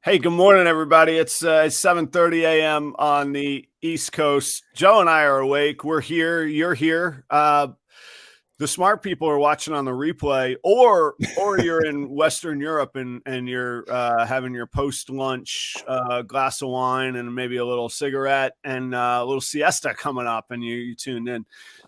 Hey, good morning, everybody. It's 7:30 a.m. on the East Coast. Joe and I are awake. We're here. You're here. The smart people are watching on the replay, or you're in Western Europe and you're having your post-lunch glass of wine and maybe a little cigarette and a little siesta coming up, and you tuned in.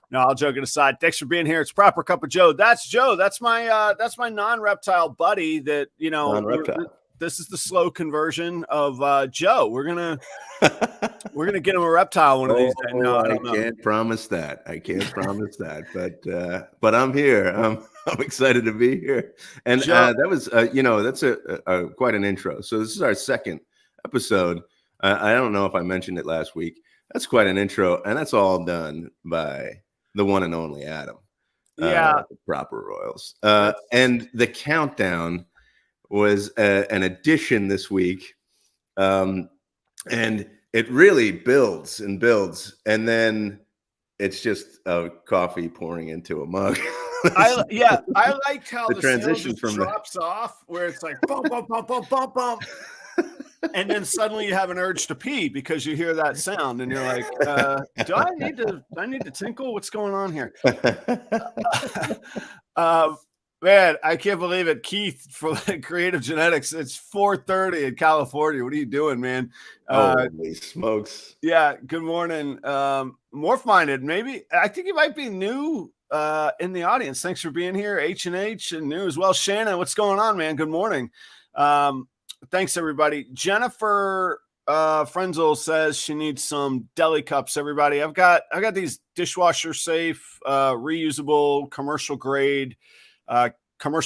No, I'll joke it aside. Thanks for being here. It's Proper Cup of Joe. That's Joe. That's my non-reptile buddy. That non-reptile. This is the slow conversion of Joe. We're gonna get him a reptile one of these days. No, I can't promise that. I can't promise that. But I'm here. I'm excited to be here. And that was that's a quite an intro. So this is our second episode. I don't know if I mentioned it last week. That's quite an intro, and that's all done by the one and only Adam. Proper Royals. And the countdown was an addition this week, and it really builds and builds, and then it's just a coffee pouring into a mug. I like how the transition from drops off, where it's like bump, bump, bump, bump, bump, bump, and then suddenly you have an urge to pee because you hear that sound, and you're like, "Do I need to tinkle? What's going on here?" Man, I can't believe it. Keith for Creative Genetics. It's 4:30 in California. What are you doing, man? Holy smokes. Yeah, good morning. Morph-minded, maybe. I think you might be new in the audience. Thanks for being here. H&H and new as well. Shannon, what's going on, man? Good morning. Thanks, everybody. Jennifer Frenzel says she needs some deli cups, everybody. I've got these dishwasher safe, reusable, commercial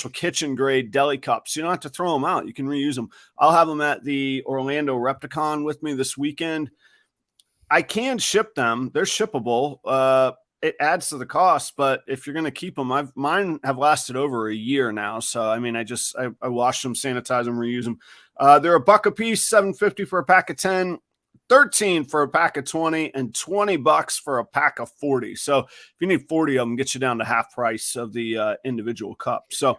kitchen grade deli cups. You don't have to throw them out. You can reuse them. I'll have them at the Orlando Repticon with me this weekend. I can ship them. They're shippable. It adds to the cost, but if you're going to keep them, mine have lasted over a year now. So, I mean, I wash them, sanitize them, reuse them. They're $1 a piece, $7.50 for a pack of 10. $13 for a pack of 20 and $20 for a pack of 40. So if you need 40 of them, get you down to half price of the individual cup. So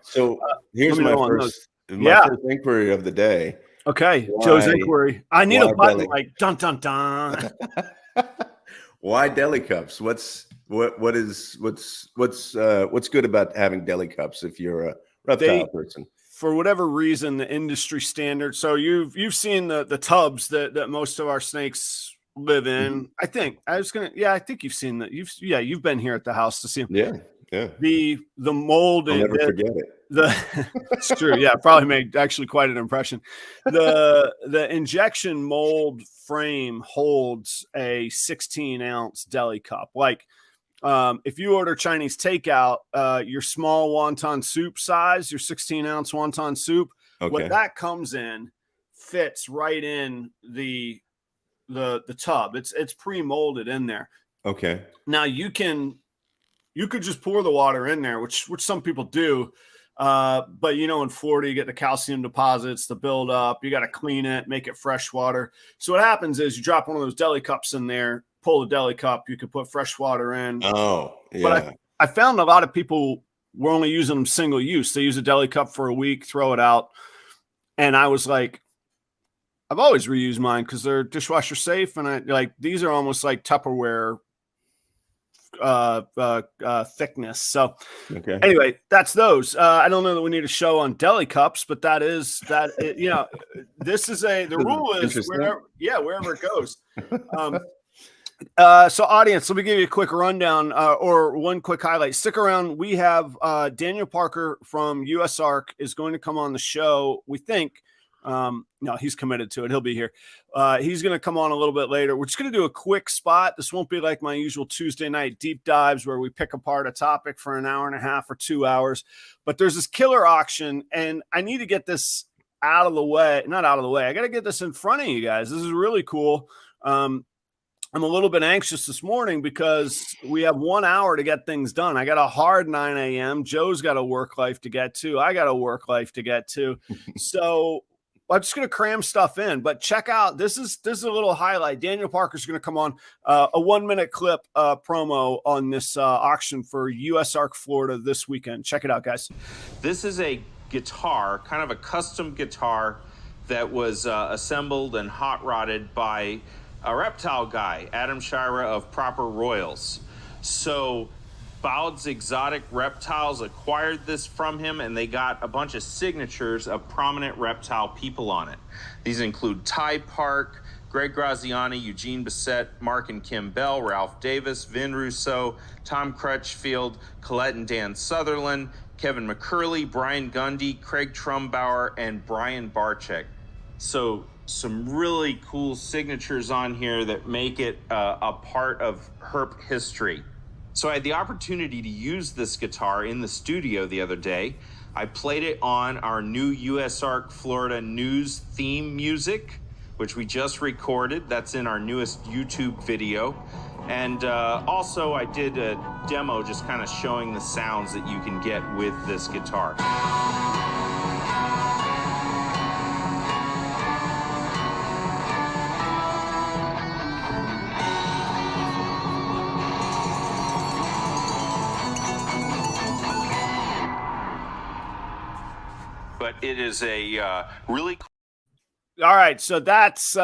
here's my first inquiry of the day. Okay, Joe's inquiry. I need a button like dun dun dun. Why deli cups? What's good about having deli cups if you're a reptile person? For whatever reason, the industry standard. So you've seen the tubs that most of our snakes live in. Mm-hmm. I think you've seen that. You've been here at the house to see them. Yeah. The mold. I'll never forget it. It's true. Yeah, probably made actually quite an impression. The injection mold frame holds a 16-ounce deli cup. Like, if you order Chinese takeout, your small wonton soup size, your 16-ounce wonton soup, what that comes in fits right in the tub. It's pre-molded in there. Okay. Now you could just pour the water in there, which some people do. But in Florida, you get the calcium deposits, the buildup. You got to clean it, make it fresh water. So what happens is you drop one of those deli cups in there. Pull the deli cup, you could put fresh water in. Oh, yeah. But I found a lot of people were only using them single use. They use a deli cup for a week, throw it out. And I was like, I've always reused mine because they're dishwasher safe. And these are almost like Tupperware thickness. So anyway, that's those. I don't know that we need a show on deli cups, but this is the rule is wherever it goes. So audience, let me give you a quick rundown or one quick highlight. Stick around. We have Daniel Parker from USARK is going to come on the show. We think, no, he's committed to it. He'll be here. He's going to come on a little bit later. We're just going to do a quick spot. This won't be like my usual Tuesday night deep dives where we pick apart a topic for an hour and a half or 2 hours. But there's this killer auction, and I need to get this out of the way. Not out of the way. I got to get this in front of you guys. This is really cool. I'm a little bit anxious this morning because we have 1 hour to get things done. I got a hard 9 a.m. Joe's got a work life to get to. I got a work life to get to. So I'm just going to cram stuff in. But check out, this is a little highlight. Daniel Parker's going to come on a 1-minute clip promo on this auction for USARK Florida this weekend. Check it out, guys. This is a guitar, kind of a custom guitar that was assembled and hot rodded by a reptile guy, Adam Shira of Proper Royals. So Bowd's Exotic Reptiles acquired this from him, and they got a bunch of signatures of prominent reptile people on it. These include Ty Park, Greg Graziani, Eugene Bissett, Mark and Kim Bell, Ralph Davis, Vin Rousseau, Tom Crutchfield, Colette and Dan Sutherland, Kevin McCurley, Brian Gundy, Craig Trumbauer, and Brian Barczyk. So some really cool signatures on here that make it a part of herp history. So I had the opportunity to use this guitar in the studio the other day. I played it on our new USARK Florida news theme music, which we just recorded. That's in our newest YouTube video. And also I did a demo just kind of showing the sounds that you can get with this guitar. But it is a really cool. All right, so that's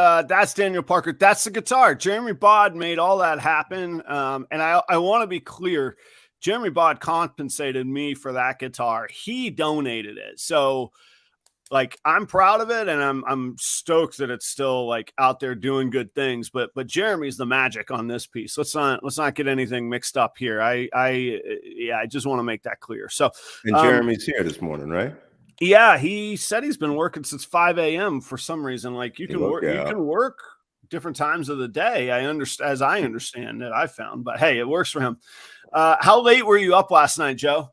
Daniel Parker. That's the guitar. Jeremy Bod made all that happen, and I want to be clear. Jeremy Bod compensated me for that guitar. He donated it, so like I'm proud of it, and I'm stoked that it's still like out there doing good things. But Jeremy's the magic on this piece. Let's not get anything mixed up here. I just want to make that clear. So and Jeremy's here this morning, right? Yeah, he said he's been working since 5 a.m. for some reason. Like you can work different times of the day. As I understand it, I found, but hey, it works for him. How late were you up last night, Joe?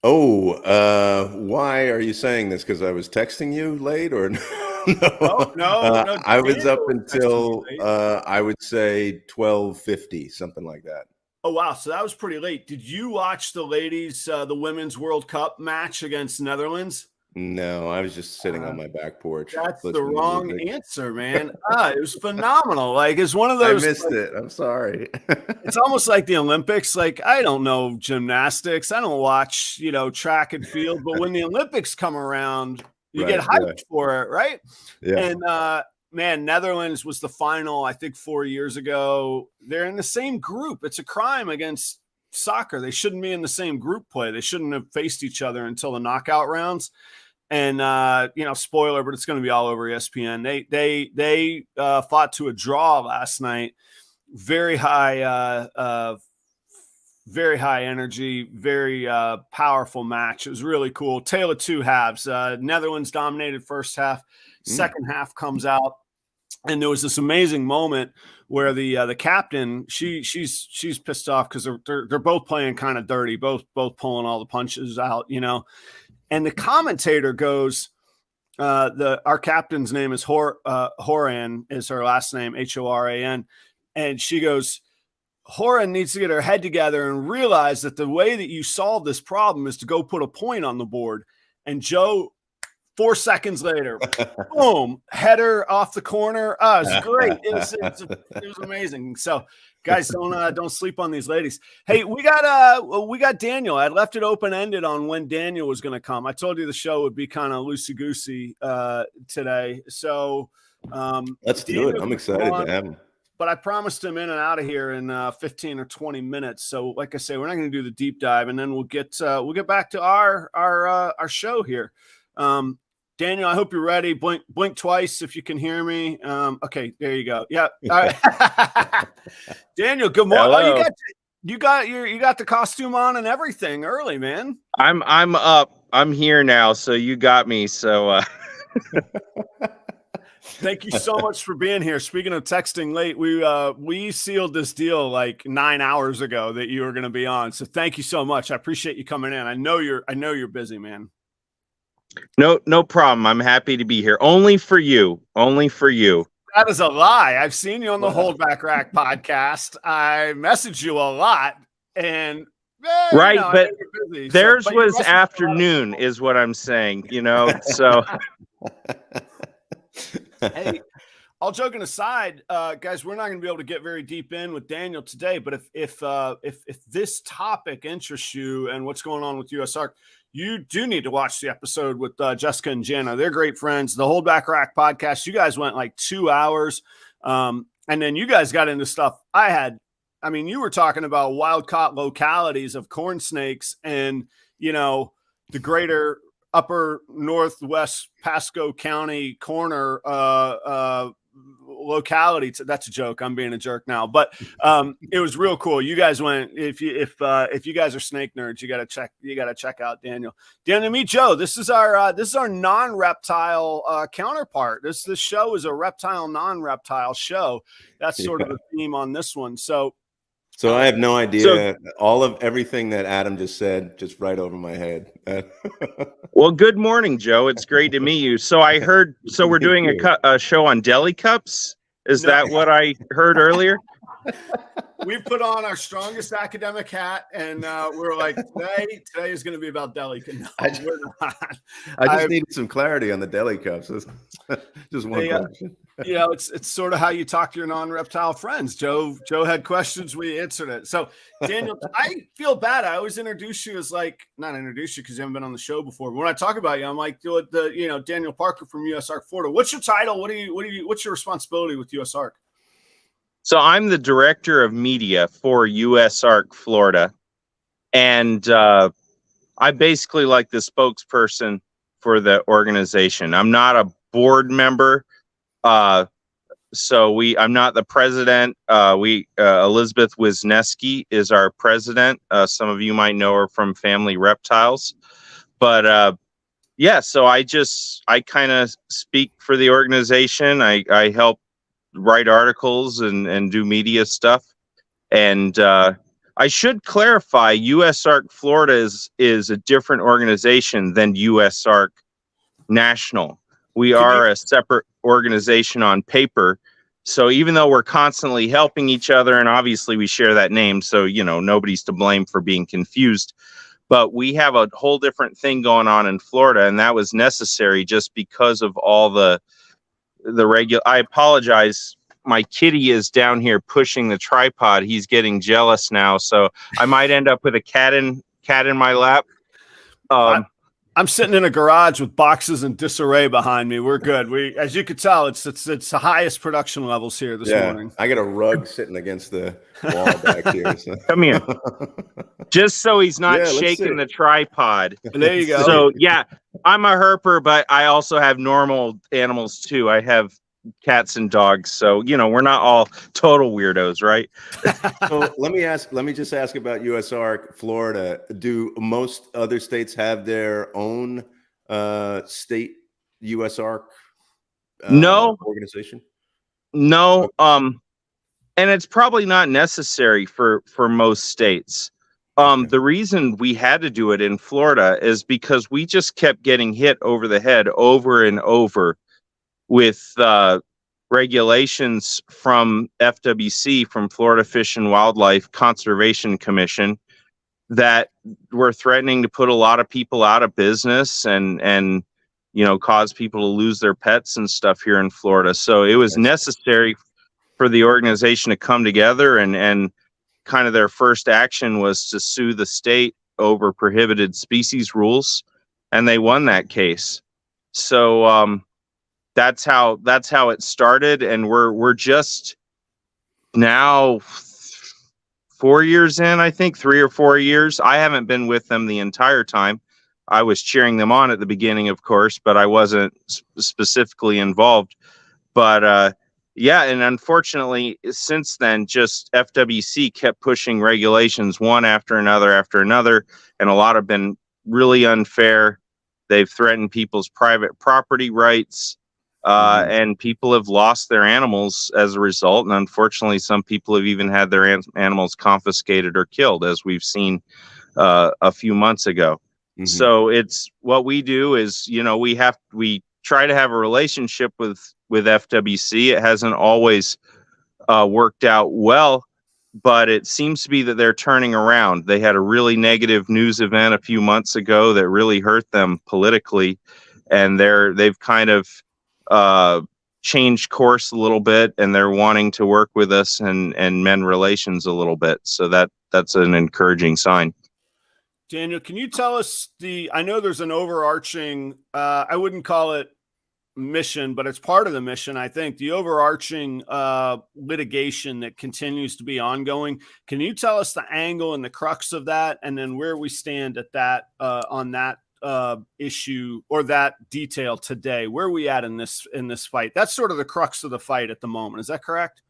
Oh, why are you saying this? Because I was texting you late, or no? No. I was up until I would say 12:50, something like that. Oh, wow. So that was pretty late. Did you watch the ladies, the Women's World Cup match against Netherlands? No, I was just sitting on my back porch. That's the wrong answer, man. It was phenomenal. Like, it's one of those. I missed it. I'm sorry. It's almost like the Olympics. Like, I don't know gymnastics. I don't watch, track and field. But when the Olympics come around, you get hyped for it, right? Yeah. And, man, Netherlands was the final, I think 4 years ago. They're in the same group. It's a crime against soccer. They shouldn't be in the same group play. They shouldn't have faced each other until the knockout rounds. And, spoiler, but it's going to be all over ESPN. They fought to a draw last night. Very high energy, very powerful match. It was really cool. Tale of two halves. Netherlands dominated first half. Second half comes out, and there was this amazing moment where the captain she's pissed off because they're both playing kind of dirty, both pulling all the punches out, and the commentator goes, our captain's name is Horan is her last name, Horan, and she goes, Horan needs to get her head together and realize that the way that you solve this problem is to go put a point on the board. And Joe, 4 seconds later, boom, header off the corner. It was great. It was amazing. So, guys, don't sleep on these ladies. Hey, we got Daniel. I left it open ended on when Daniel was going to come. I told you the show would be kind of loosey goosey today. So let's do it. I'm excited to have him. But I promised him in and out of here in 15 or 20 minutes. So, like I say, we're not going to do the deep dive, and then we'll get back to our show here. Daniel, I hope you're ready. Blink twice if you can hear me. Okay, there you go. Yeah. All right. Daniel, good morning. Hello. Oh, you got the costume on and everything early, man. I'm up. I'm here now, so you got me. So Thank you so much for being here. Speaking of texting late, we sealed this deal like 9 hours ago that you were going to be on. So thank you so much. I appreciate you coming in. I know you're busy, man. no problem. I'm happy to be here. Only for you. That is a lie. I've seen you on the Holdback Rack podcast. I messaged you a lot, and right, you know, but busy, theirs but was afternoon, is what I'm saying. You know, so. Hey, all joking aside, guys, we're not going to be able to get very deep in with Daniel today. But if this topic interests you and what's going on with USARK, you do need to watch the episode with Jessica and Jana. They're great friends. The Holdback Rack podcast. You guys went like 2 hours, and then you guys got into stuff. I mean, you were talking about wild caught localities of corn snakes, and you know the greater upper northwest Pasco County corner locality. That's a joke. I'm being a jerk now, but it was real cool. You guys went, if you guys are snake nerds, you got to check out Daniel. Meet Joe. This is our non-reptile counterpart. This show is a reptile non-reptile show. That's sort of the theme on this one. So I have no idea. All of everything that Adam just said, just right over my head. Well, good morning, Joe. It's great to meet you. So I heard. So we're doing a show on deli cups. Is that what I heard earlier? We've put on our strongest academic hat, and we're like, today is going to be about deli. No, we're not. I just needed some clarity on the deli cups. Just one question. You know, it's sort of how you talk to your non-reptile friends. Joe had questions, we answered it. So Daniel, I feel bad. I always introduce you as not introduce you because you haven't been on the show before. But when I talk about you, I'm like Daniel Parker from USARK Florida. What's your title? What's your responsibility with USARK? So I'm the director of media for USARK Florida, and I basically like the spokesperson for the organization. I'm not a board member. I'm not the president. Elizabeth Wisniewski is our president. Some of you might know her from Family Reptiles, but so I kind of speak for the organization. I help write articles and do media stuff. And I should clarify, USARK Florida is a different organization than USARK National. We are a separate organization on paper. So even though we're constantly helping each other, and obviously we share that name, so, nobody's to blame for being confused, but we have a whole different thing going on in Florida, and that was necessary just because of all the regular. I apologize. My kitty is down here pushing the tripod. He's getting jealous now, so I might end up with a cat in my lap. I'm sitting in a garage with boxes in disarray behind me. We're good. As you could tell, it's the highest production levels here this morning. I got a rug sitting against the wall back here. So. Come here. Just so he's not shaking the tripod. There you go. So I'm a herper, but I also have normal animals too. I have cats and dogs. So, we're not all total weirdos, right? So let me just ask about USARK Florida. Do most other states have their own state USARK organization? No. And it's probably not necessary for most states. The reason we had to do it in Florida is because we just kept getting hit over the head over and over with regulations from FWC, from Florida Fish and Wildlife Conservation Commission, that were threatening to put a lot of people out of business and cause people to lose their pets and stuff here in Florida. So it was necessary for the organization to come together, and kind of their first action was to sue the state over prohibited species rules, and they won that case. So that's how it started, and we're just now 4 years in, I think 3 or 4 years. I haven't been with them the entire time. I was cheering them on at the beginning, of course, but I wasn't specifically involved. But and unfortunately, since then, just FWC kept pushing regulations one after another, and a lot have been really unfair. They've threatened people's private property rights. And people have lost their animals as a result. And unfortunately, some people have even had their animals confiscated or killed, as we've seen a few months ago. So it's what we do is, we try to have a relationship with FWC. It hasn't always worked out well, but it seems to be that they're turning around. They had a really negative news event a few months ago that really hurt them politically, and they've kind of changed course a little bit, and they're wanting to work with us and mend relations a little bit. So that's an encouraging sign. Daniel, can you tell us I know there's an overarching, I wouldn't call it mission, but it's part of the mission, I think, the overarching litigation that continues to be ongoing. Can you tell us the angle and the crux of that, and then where we stand at that on that issue or that detail today? Where are we at in this fight? That's sort of the crux of the fight at the moment. Is that correct?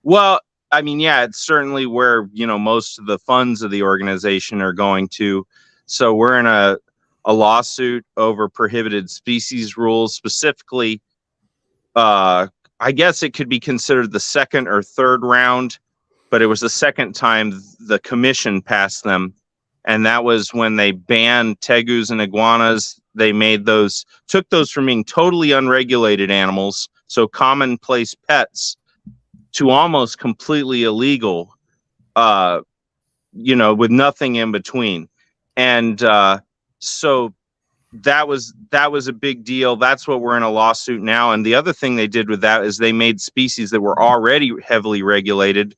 Well, I mean, yeah, it's certainly where, most of the funds of the organization are going to. So we're in a lawsuit over prohibited species rules, specifically. I guess it could be considered the second or third round, but it was the second time the commission passed them. And that was when they banned tegus and iguanas. They took those from being totally unregulated animals, so commonplace pets, to almost completely illegal, with nothing in between. And so that was a big deal. That's what we're in a lawsuit now. And the other thing they did with that is they made species that were already heavily regulated,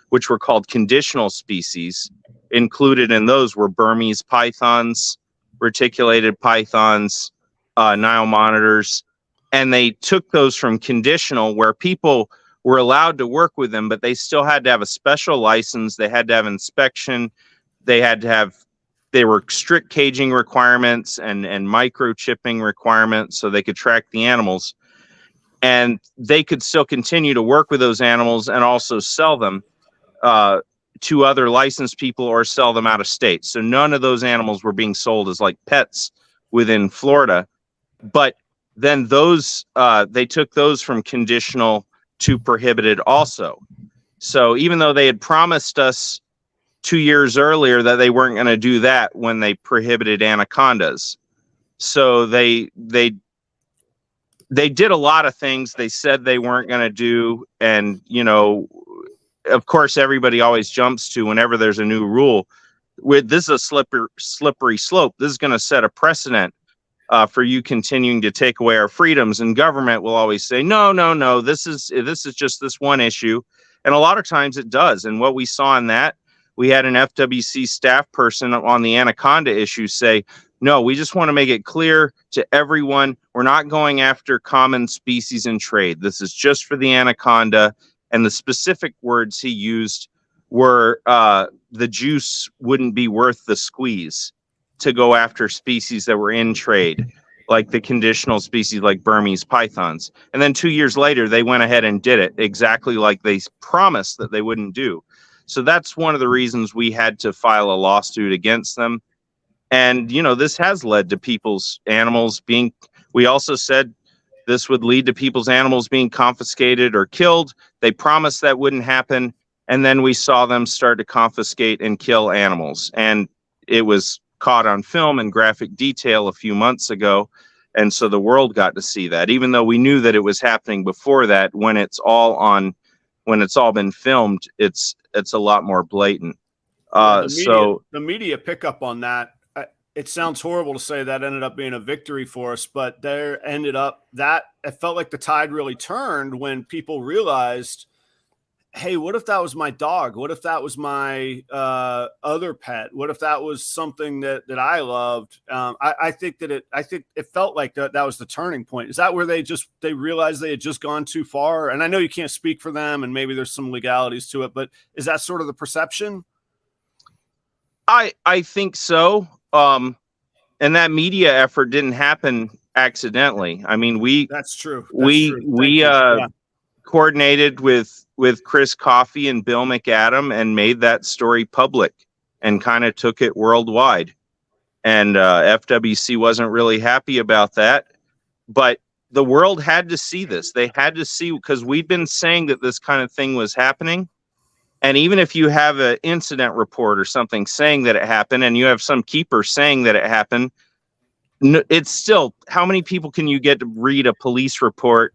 which were called conditional species. Included in those were Burmese pythons, reticulated pythons, Nile monitors. And they took those from conditional, where people were allowed to work with them, but they still had to have a special license. They had to have inspection. They were strict caging requirements and microchipping requirements, so they could track the animals. And they could still continue to work with those animals and also sell them to other licensed people or sell them out of state. So none of those animals were being sold as like pets within Florida. But then they took those from conditional to prohibited also. So even though they had promised us 2 years earlier that they weren't going to do that when they prohibited anacondas. So they did a lot of things they said they weren't going to do. And, of course, everybody always jumps to whenever there's a new rule. This is a slippery slope. This is going to set a precedent for you continuing to take away our freedoms. And government will always say, no, this is just this one issue. And a lot of times it does. And what we saw in that, we had an FWC staff person on the anaconda issue say, no, we just want to make it clear to everyone, we're not going after common species in trade. This is just for the anaconda. And the specific words he used were the juice wouldn't be worth the squeeze to go after species that were in trade, like the conditional species like Burmese pythons. And then 2 years later, they went ahead and did it exactly like they promised that they wouldn't do. So that's one of the reasons we had to file a lawsuit against them. And, this has led to people's animals we also said this would lead to people's animals being confiscated or killed. They promised that wouldn't happen. And then we saw them start to confiscate and kill animals. And it was caught on film in graphic detail a few months ago. And so the world got to see that, even though we knew that it was happening before that. When it's all been filmed, it's a lot more blatant. The media pick up on that. It sounds horrible to say that ended up being a victory for us, but it felt like the tide really turned when people realized, hey, what if that was my dog? What if that was my other pet? What if that was something that I loved? I think it felt like that was the turning point. Is that where they realized they had just gone too far? And I know you can't speak for them, and maybe there's some legalities to it, but is that sort of the perception? I think so. And that media effort didn't happen accidentally. I mean, that's true. We coordinated with Chris Coffey and Bill McAdam and made that story public and kind of took it worldwide. And FWC wasn't really happy about that, but the world had to see this. They had to see, because we'd been saying that this kind of thing was happening. And even if you have an incident report or something saying that it happened, and you have some keeper saying that it happened, it's still, how many people can you get to read a police report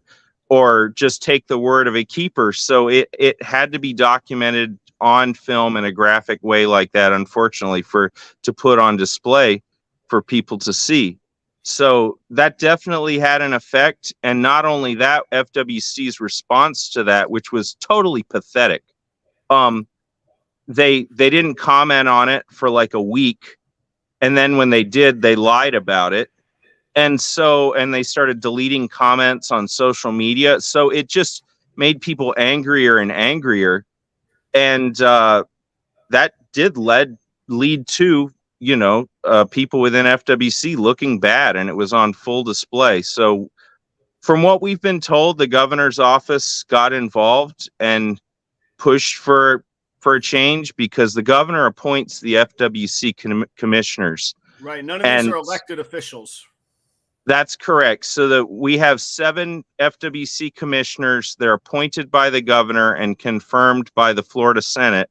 or just take the word of a keeper? So it had to be documented on film in a graphic way like that, unfortunately, to put on display for people to see. So that definitely had an effect. And not only that, FWC's response to that, which was totally pathetic. They didn't comment on it for like a week. And then when they did, they lied about it. And they started deleting comments on social media. So it just made people angrier and angrier. And that did lead to, people within FWC looking bad, and it was on full display. So from what we've been told, the governor's office got involved and pushed for a change, because the governor appoints the FWC commissioners. Right. None of these are elected officials. That's correct. So that we have 7 FWC commissioners. They're appointed by the governor and confirmed by the Florida Senate,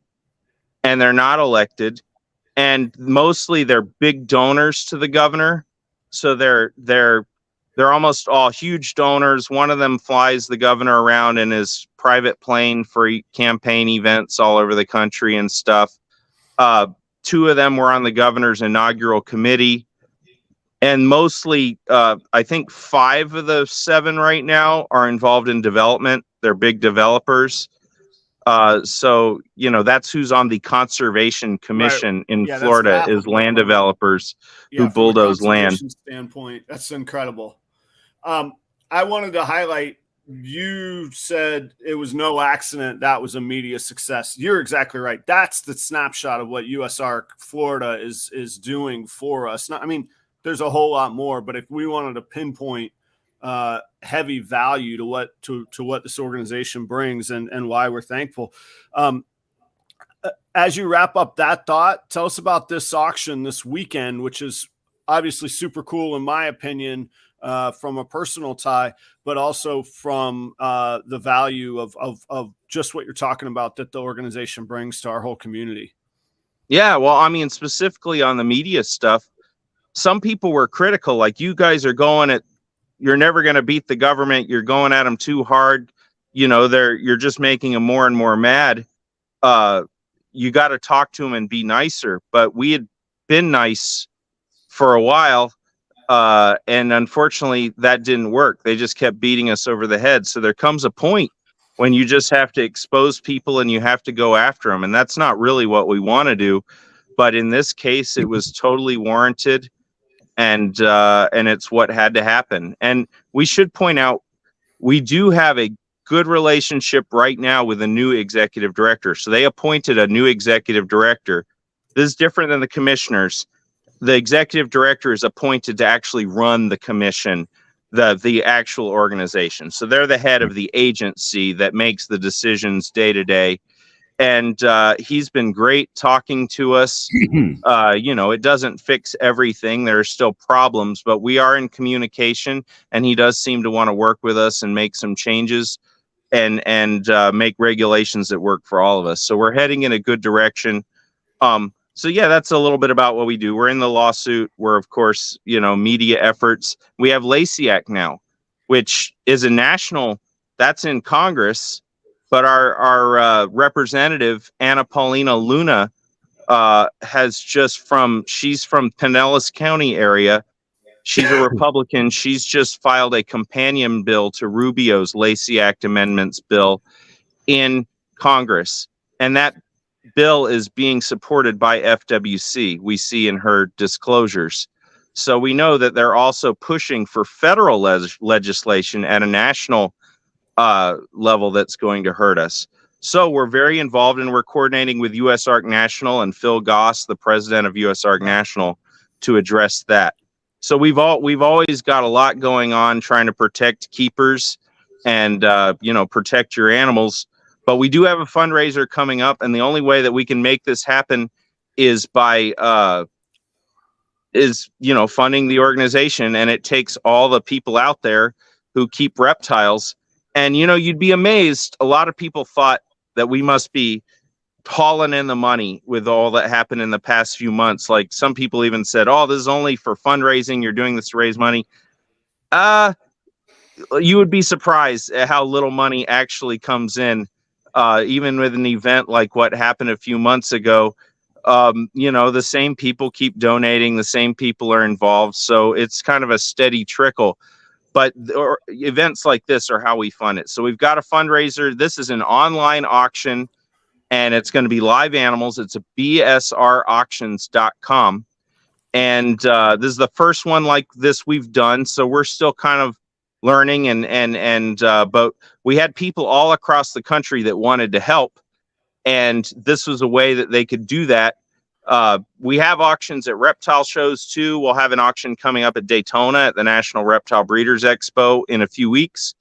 and they're not elected. And mostly they're big donors to the governor. So they're almost all huge donors. One of them flies the governor around in his private plane for campaign events all over the country and stuff. 2 of them were on the governor's inaugural committee. And mostly, I think 5 of the 7 right now are involved in development. They're big developers. So, that's who's on the Conservation Commission in Florida, is land developers who bulldoze land. Standpoint, that's incredible. I wanted to highlight, you said it was no accident that was a media success. You're exactly right. That's the snapshot of what USARK Florida is doing for us. There's a whole lot more, but if we wanted to pinpoint heavy value to what this organization brings and why we're thankful. As you wrap up that thought, tell us about this auction this weekend, which is obviously super cool in my opinion, from a personal tie, but also from the value of just what you're talking about that the organization brings to our whole community. Yeah, well, specifically on the media stuff, some people were critical, like, you guys are you're never going to beat the government. You're going at them too hard. You're just making them more and more mad. You got to talk to them and be nicer. But we had been nice for a while. And unfortunately that didn't work. They just kept beating us over the head. So there comes a point when you just have to expose people and you have to go after them. And that's not really what we want to do. But in this case, it was totally warranted. And it's what had to happen. And we should point out, we do have a good relationship right now with a new executive director. So they appointed a new executive director. This is different than the commissioners. The executive director is appointed to actually run the commission, the actual organization. So they're the head of the agency that makes the decisions day to day. And he's been great talking to us. It doesn't fix everything. There are still problems, but we are in communication, and he does seem to want to work with us and make some changes and make regulations that work for all of us. So we're heading in a good direction. So yeah, that's a little bit about what we do. We're in the lawsuit. We're, of course, media efforts. We have LICIAC now, which is a national, that's in Congress. But our representative, Anna Paulina Luna, she's from Pinellas County area. She's a Republican. She's just filed a companion bill to Rubio's LICIAC amendments bill in Congress. And that bill is being supported by FWC, we see in her disclosures. So we know that they're also pushing for federal legislation at a national level that's going to hurt us. So we're very involved, and we're coordinating with USARK National and Phil Goss, the president of USARK National, to address that. So we've always got a lot going on trying to protect keepers and protect your animals. But we do have a fundraiser coming up, and the only way that we can make this happen is by funding the organization, and it takes all the people out there who keep reptiles. And, you'd be amazed. A lot of people thought that we must be hauling in the money with all that happened in the past few months. Like some people even said, "Oh, this is only for fundraising. You're doing this to raise money." You would be surprised at how little money actually comes in, even with an event like what happened a few months ago. The same people keep donating, the same people are involved, so it's kind of a steady trickle. But events like this are how we fund it. So we've got a fundraiser. This is an online auction, and it's going to be live animals. It's a bsrauctions.com. And this is the first one like this we've done. So we're still kind of learning but we had people all across the country that wanted to help. And this was a way that they could do that. We have auctions at reptile shows too. We'll have an auction coming up at Daytona at the National Reptile Breeders Expo in a few weeks.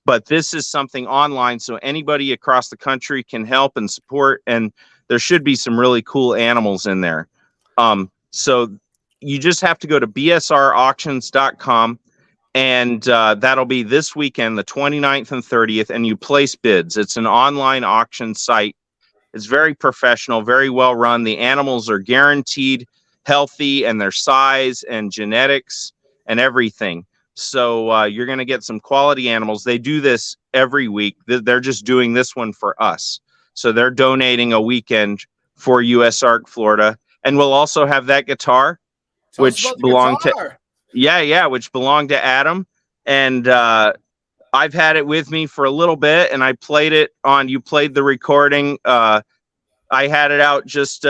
But this is something online, so anybody across the country can help and support, and there should be some really cool animals in there. So you just have to go to bsrauctions.com, and that'll be this weekend, the 29th and 30th, and you place bids. It's an online auction site. It's very professional, very well run. The animals are guaranteed healthy, and their size and genetics and everything. So you're going to get some quality animals. They do this every week. They're just doing this one for us. So they're donating a weekend for USARK Florida. And we'll also have that guitar, which belonged to Adam. And I've had it with me for a little bit, and I played it on, you played the recording. I had it out just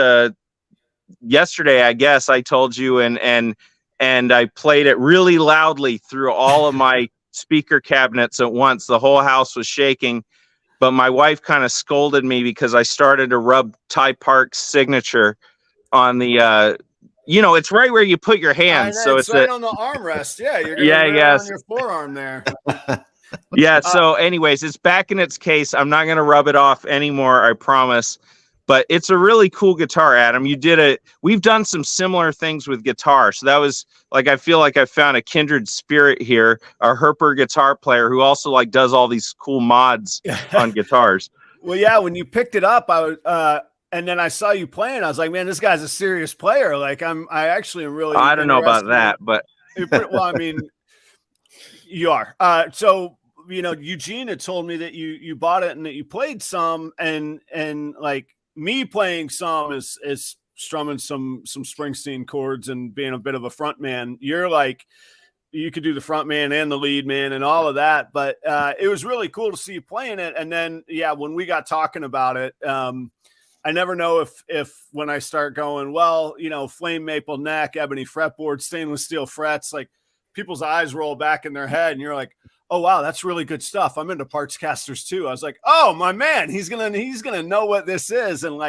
yesterday, I guess I told you, and I played it really loudly through all of my speaker cabinets at once. The whole house was shaking, but my wife kind of scolded me because I started to rub Ty Park's signature on the, it's right where you put your hands. So it's right on the armrest. Yeah. You're going to on your forearm there. Yeah. So anyways, it's back in its case. I'm not going to rub it off anymore, I promise. But it's a really cool guitar, Adam. We've done some similar things with guitar. So that was like, I feel like I found a kindred spirit here, a Herper guitar player who also does all these cool mods on guitars. Well, yeah, when you picked it up, and then I saw you playing, I was like, man, this guy's a serious player. I actually am really, I don't know about that, but well, I mean, you are. So, Eugene had told me that you bought it and that you played some, and me playing some is strumming some Springsteen chords and being a bit of a front man. You're you could do the front man and the lead man and all of that, but it was really cool to see you playing it. And then, when we got talking about it, I never know if when I start going, flame maple neck, ebony fretboard, stainless steel frets, people's eyes roll back in their head and you're like, oh, wow, that's really good stuff. I'm into parts casters too. I was like, oh, my man, he's going to know what this is. And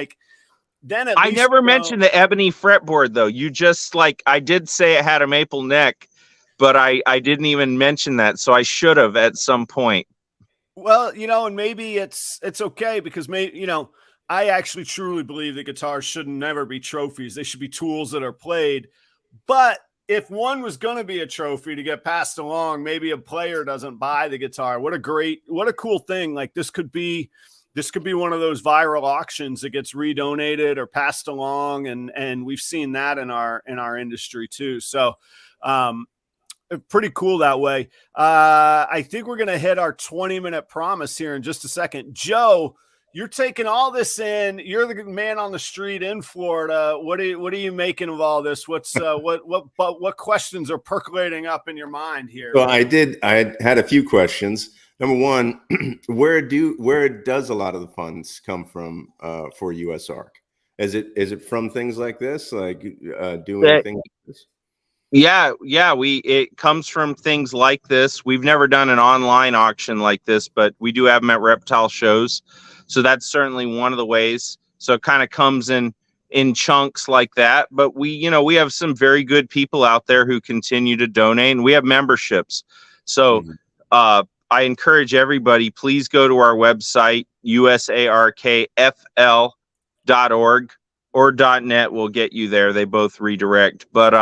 then I never mentioned the ebony fretboard though. You just I did say it had a maple neck, but I didn't even mention that. So I should have at some point. Well, and maybe it's okay because I actually truly believe that guitars should never be trophies. They should be tools that are played. But if one was going to be a trophy to get passed along, maybe a player doesn't buy the guitar. What a cool thing. This could be one of those viral auctions that gets redonated or passed along. And we've seen that in our industry too. So, pretty cool that way. I think we're going to hit our 20-minute promise here in just a second. Joe, you're taking all this in. You're the man on the street in Florida. What are you making of all this? What's what questions are percolating up in your mind here? Well, I had a few questions. Number one, where does a lot of the funds come from for USARK? Is it from things like this, doing things like this? Yeah, it comes from things like this. We've never done an online auction like this, but we do have them at reptile shows. So that's certainly one of the ways. So it kind of comes in chunks like that. But we have some very good people out there who continue to donate, and we have memberships. So I encourage everybody, please go to our website, USARKFL.org or .net will get you there. They both redirect. But,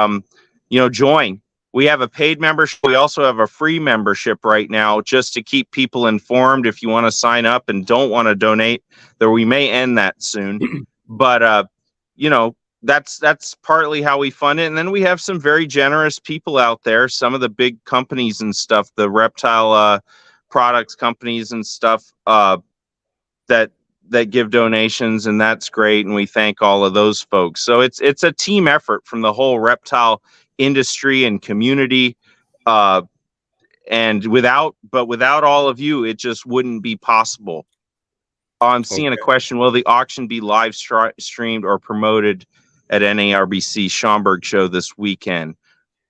join. We have a paid membership. We also have a free membership right now just to keep people informed. If you want to sign up and don't want to donate, though we may end that soon. But, you know, that's partly how we fund it. And then we have some very generous people out there, some of the big companies and stuff, the reptile products companies and stuff that give donations, and that's great. And we thank all of those folks. So it's a team effort from the whole reptile industry and community. And without all of you, it just wouldn't be possible. I'm seeing a question. Will the auction be live streamed or promoted at NARBC Schaumburg show this weekend?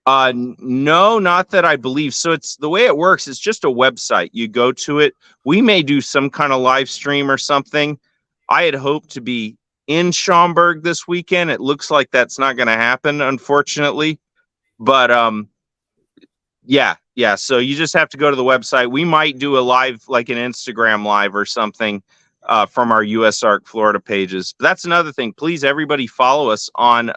No, not that I believe. So it's the way it works. It's just a website. You go to it. We may do some kind of live stream or something. I had hoped to be in Schaumburg this weekend. It looks like that's not going to happen, unfortunately. But yeah. So you just have to go to the website. We might do a live, like an Instagram live or something from our USARK Florida pages. But that's another thing. Please, everybody, follow us on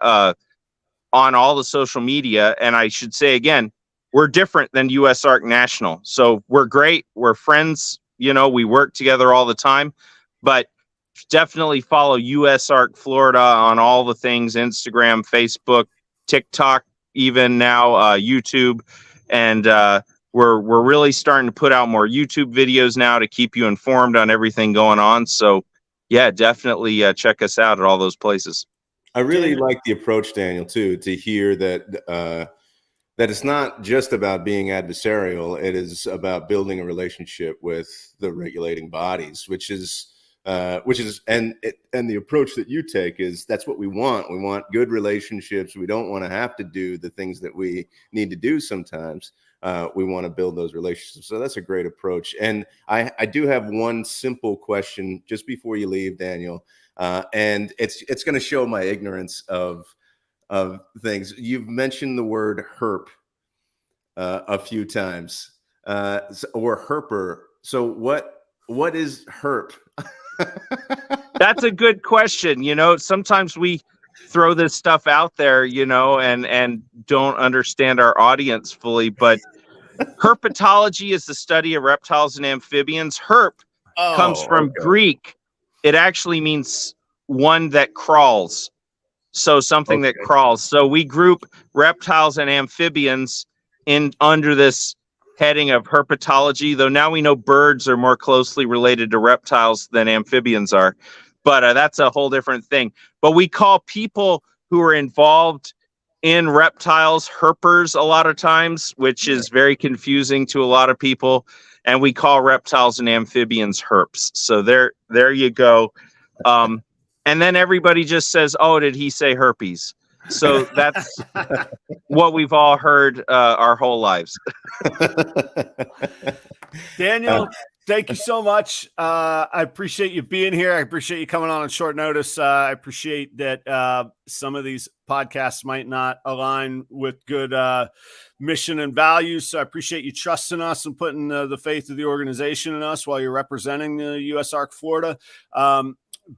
all the social media. And I should say again, we're different than USARK National. So we're great. We're friends. You know, we work together all the time. But definitely follow USARK Florida on all the things: Instagram, Facebook, TikTok, even now YouTube. And we're really starting to put out more YouTube videos now to keep you informed on everything going on. So yeah, definitely check us out at all those places. I really like the approach, Daniel, too, to hear that that it's not just about being adversarial. It is about building a relationship with the regulating bodies, which is and the approach that you take is that's what we want. We want good relationships. We don't want to have to do the things that we need to do sometimes. We want to build those relationships. So that's a great approach. And I do have one simple question just before you leave, Daniel. And it's going to show my ignorance of things. You've mentioned the word herp a few times, or herper. So what is herp? That's a good question. You know, sometimes we throw this stuff out there, you know, and don't understand our audience fully. But herpetology is the study of reptiles and amphibians. Herp comes from Greek. It actually means one that crawls. So something that crawls. So we group reptiles and amphibians in under this heading of herpetology, though now we know birds are more closely related to reptiles than amphibians are. But that's a whole different thing. But we call people who are involved in reptiles herpers a lot of times, which is very confusing to a lot of people. And we call reptiles and amphibians herps. So there you go. And then everybody just says, "Oh, did he say herpes?" So that's what we've all heard our whole lives. Daniel, thank you so much. I appreciate you being here. I appreciate you coming on short notice. I appreciate that some of these podcasts might not align with good mission and values. So I appreciate you trusting us and putting the faith of the organization in us while you're representing the USARK Florida.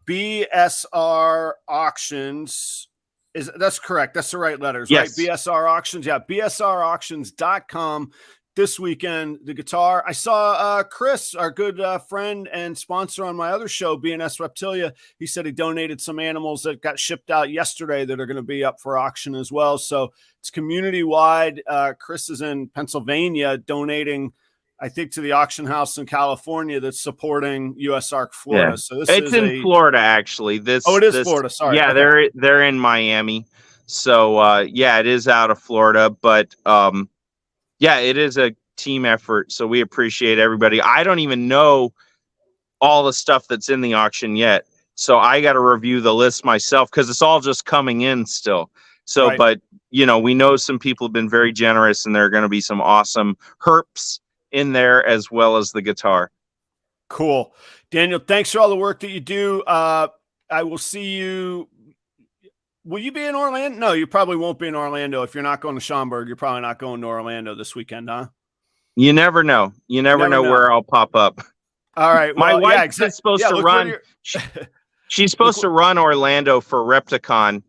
BSR Auctions. That's correct. That's the right letters, yes. Right? BSR Auctions. Yeah. BSRauctions.com. This weekend, the guitar. I saw Chris, our good friend and sponsor on my other show, BNS Reptilia. He said he donated some animals that got shipped out yesterday that are going to be up for auction as well. So it's community wide. Chris is in Pennsylvania donating, I think, to the auction house in California that's supporting USARK Florida. Yeah. So it's in Florida, actually. It is Florida. Sorry. Yeah, okay. They're in Miami. So yeah, it is out of Florida, but yeah, it is a team effort. So we appreciate everybody. I don't even know all the stuff that's in the auction yet. So I got to review the list myself because it's all just coming in still. So, right. But you know, we know some people have been very generous and there are going to be some awesome herps in there as well as the guitar. Cool. Daniel, thanks for all the work that you do. I will see you. Will you be in Orlando? No, you probably won't be in Orlando. If you're not going to Schaumburg, you're probably not going to Orlando this weekend, huh? You never know. You never know where I'll pop up. All right. Well, my wife is supposed to run. She's supposed to run Orlando for Repticon.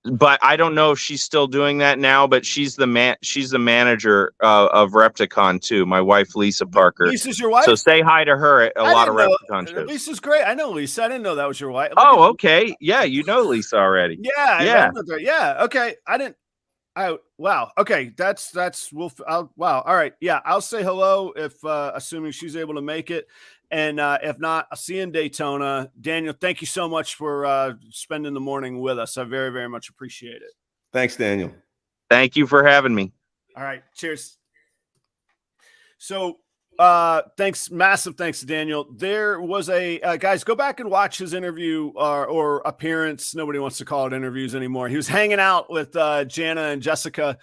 but I don't know if she's still doing that now, but she's the manager of Repticon too. My wife, Lisa Parker. Lisa's your wife? So say hi to her at a lot of Repticon shows. Lisa's great. I know Lisa. I didn't know that was your wife. Oh, okay. Yeah, you know Lisa already. Yeah. Yeah. Okay. Wow. Okay. Wow. All right. Yeah. I'll say hello if, assuming she's able to make it. And if not, I'll see you in Daytona. Daniel, thank you so much for spending the morning with us. I very, very much appreciate it. Thanks, Daniel. Thank you for having me. All right. Cheers. So massive thanks to Daniel. There was guys, go back and watch his interview or appearance. Nobody wants to call it interviews anymore. He was hanging out with Jana and Jessica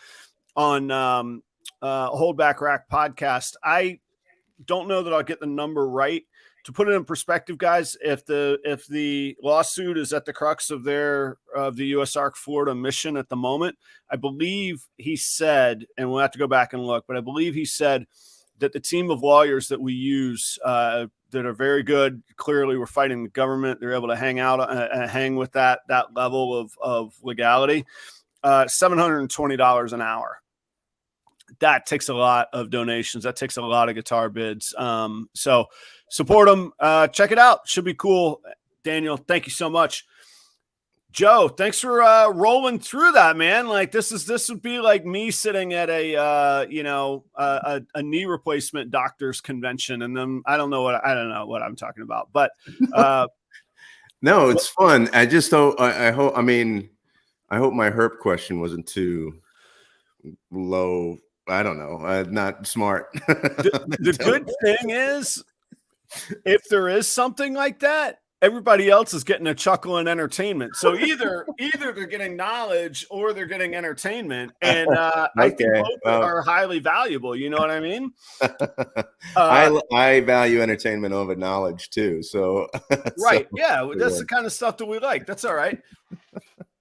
on Hold Back Rack podcast. I don't know that I'll get the number right. To put it in perspective, guys, if the lawsuit is at the crux of the USARK Florida mission at the moment, I believe he said, and we'll have to go back and look, but I believe he said that the team of lawyers that we use that are very good, clearly we're fighting the government. They're able to hang with that level of legality, $720 an hour. That takes a lot of donations. That takes a lot of guitar bids. So support them. Check it out. Should be cool. Daniel, thank you so much. Joe, thanks for rolling through that, man. Like this would be like me sitting at a knee replacement doctor's convention, and then I don't know what I'm talking about. But no, it's fun. I just don't. I hope my herp question wasn't too low. I don't know. Not smart. The good thing is, if there is something like that, everybody else is getting a chuckle and entertainment. So either they're getting knowledge or they're getting entertainment, and I think both are highly valuable. You know what I mean? I value entertainment over knowledge too. So right, yeah, that's the kind of stuff that we like. That's all right.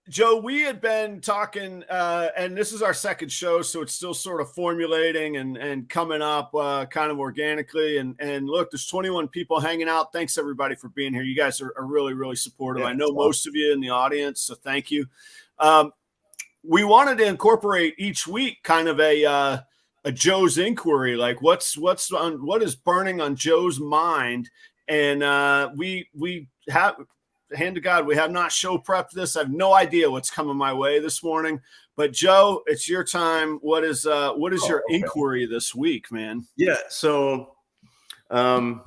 Joe, we had been talking, and this is our second show, so it's still sort of formulating and coming up kind of organically. And look, there's 21 people hanging out. Thanks, everybody, for being here. You guys are really, really supportive. Yeah, I know most of you in the audience, so thank you. We wanted to incorporate each week kind of a Joe's inquiry, like what is burning on Joe's mind, and we have. Hand to God, we have not show prepped this. I have no idea what's coming my way this morning. But Joe, it's your time. What is your inquiry this week, man? Yeah, so I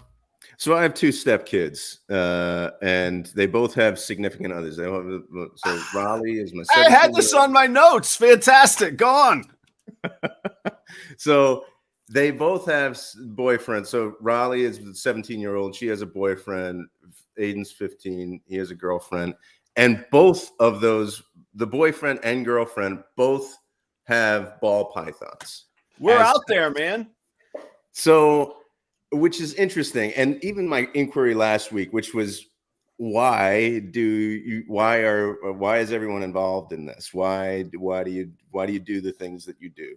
have two stepkids, and they both have significant others. So Raleigh is my. I had this on my notes. Fantastic. Go on. So they both have boyfriends. So Raleigh is the 17-year-old. She has a boyfriend. Aiden's 15. He has a girlfriend. And both of those, the boyfriend and girlfriend, both have ball pythons. We're out there, man. So, which is interesting. And even my inquiry last week, which was why is everyone involved in this? Why do you do the things that you do?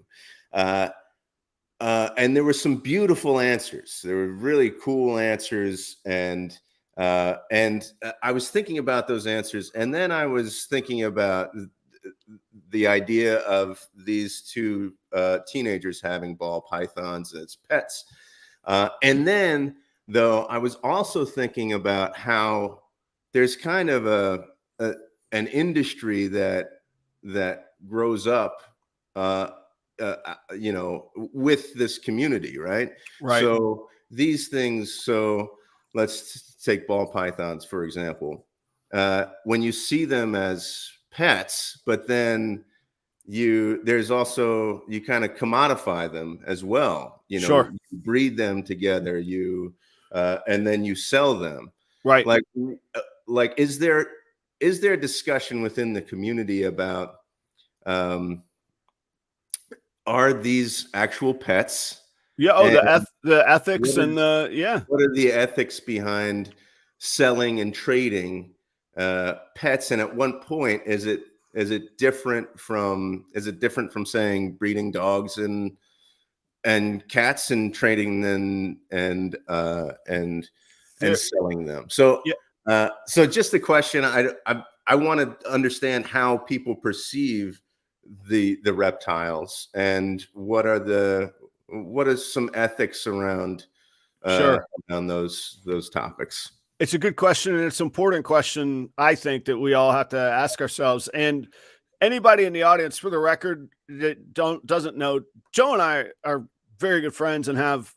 And there were some beautiful answers. There were really cool answers, and I was thinking about those answers, and then I was thinking about the idea of these two teenagers having ball pythons as pets. And then, though, I was also thinking about how there's kind of an industry that grows up, with this community, right? Right. So these things. So let's take ball pythons, for example. When you see them as pets, but then you kind of commodify them as well. Sure. You breed them together, and then you sell them. Right. Like, is there a discussion within the community about, are these actual pets? Yeah. Oh, the ethics and yeah. What are the ethics behind selling and trading pets? And at one point, is it different from saying breeding dogs and cats and trading them and selling them? So yeah. So just a question. I want to understand how people perceive the reptiles, and what are some ethics around Sure. around those topics. It's a good question, and it's an important question, I think, that we all have to ask ourselves. And anybody in the audience, for the record, that doesn't know, Joe and I are very good friends and have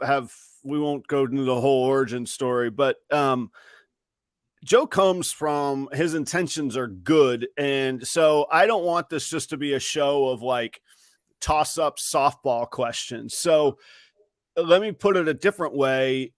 we won't go into the whole origin story, but Joe comes from, his intentions are good. And so I don't want this just to be a show of like toss up softball questions. So let me put it a different way.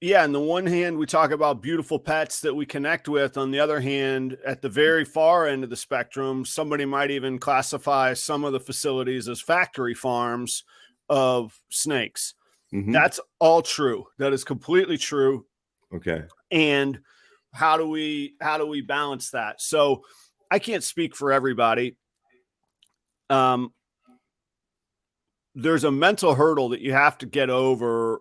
Yeah, on the one hand, we talk about beautiful pets that we connect with. On the other hand, at the very far end of the spectrum, somebody might even classify some of the facilities as factory farms of snakes. Mm-hmm. That's all true. That is completely true. Okay. And how do we balance that? So I can't speak for everybody. There's a mental hurdle that you have to get over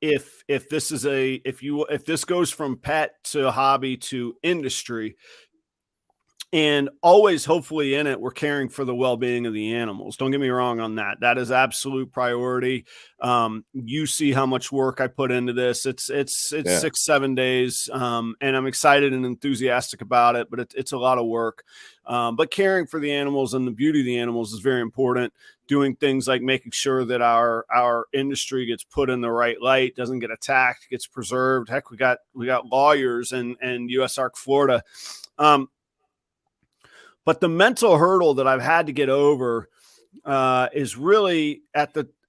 if this goes from pet to hobby to industry. And always, hopefully, in it, we're caring for the well-being of the animals. Don't get me wrong on that. That is absolute priority. You see how much work I put into this. It's 6-7 days, and I'm excited and enthusiastic about it. But it's a lot of work. But caring for the animals and the beauty of the animals is very important. Doing things like making sure that our industry gets put in the right light, doesn't get attacked, gets preserved. Heck, we got lawyers and USARK Florida. But the mental hurdle that I've had to get over is really